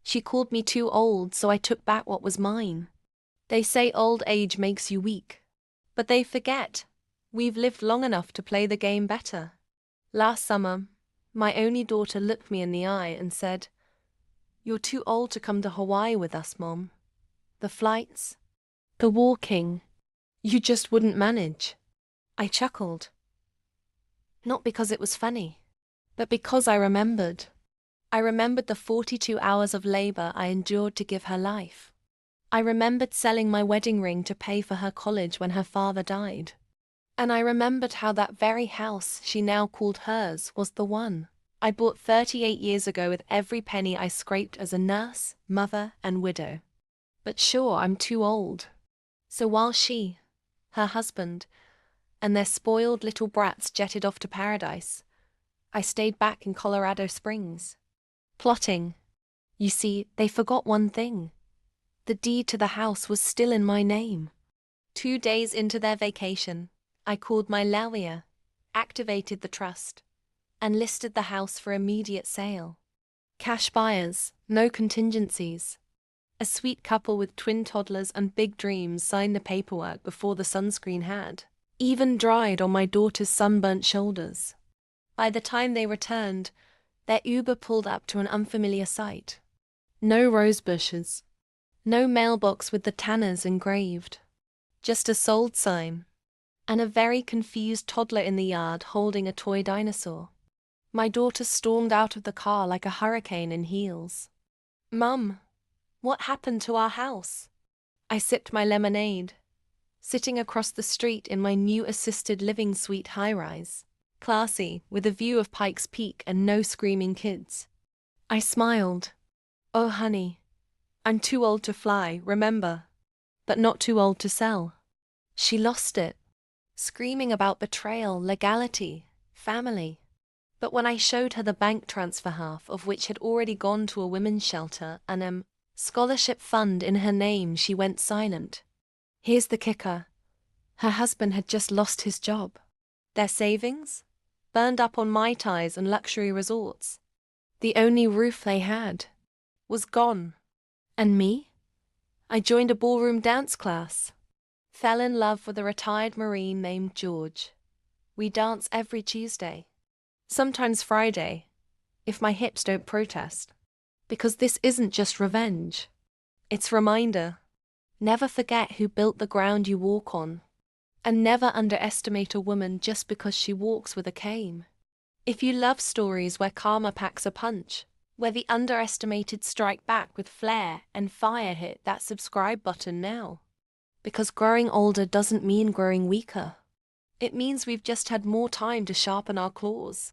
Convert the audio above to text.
She called me too old, so I took back what was mine. They say old age makes you weak. But they forget. We've lived long enough to play the game better. Last summer, my only daughter looked me in the eye and said, "You're too old to come to Hawaii with us, Mom. The flights, the walking, you just wouldn't manage." I chuckled. Not because it was funny, but because I remembered. I remembered the 42 hours of labor I endured to give her life. I remembered selling my wedding ring to pay for her college when her father died. And I remembered how that very house she now called hers was the one I bought 38 years ago with every penny I scraped as a nurse, mother, and widow. But sure, I'm too old. So while she, her husband, and their spoiled little brats jetted off to paradise, I stayed back in Colorado Springs, plotting. You see, they forgot one thing. The deed to the house was still in my name. 2 days into their vacation, I called my lawyer, activated the trust, and listed the house for immediate sale. Cash buyers, no contingencies. A sweet couple with twin toddlers and big dreams signed the paperwork before the sunscreen had even dried on my daughter's sunburnt shoulders. By the time they returned, their Uber pulled up to an unfamiliar sight. No rose bushes. No mailbox with the Tanners engraved. Just a sold sign. And a very confused toddler in the yard holding a toy dinosaur. My daughter stormed out of the car like a hurricane in heels. "Mum, what happened to our house?" I sipped my lemonade, sitting across the street in my new assisted living suite high-rise, classy, with a view of Pikes Peak and no screaming kids. I smiled. "Oh, honey, I'm too old to fly, remember, but not too old to sell." She lost it, screaming about betrayal, legality, family. But when I showed her the bank transfer, half of which had already gone to a women's shelter and scholarship fund in her name, she went silent. Here's the kicker. Her husband had just lost his job. Their savings? Burned up on Mai Tais and luxury resorts. The only roof they had was gone. And me? I joined a ballroom dance class. Fell in love with a retired Marine named George. We dance every Tuesday. Sometimes Friday, if my hips don't protest. Because this isn't just revenge. It's reminder. Never forget who built the ground you walk on. And never underestimate a woman just because she walks with a cane. If you love stories where karma packs a punch, where the underestimated strike back with flair and fire, hit that subscribe button now. Because growing older doesn't mean growing weaker. It means we've just had more time to sharpen our claws.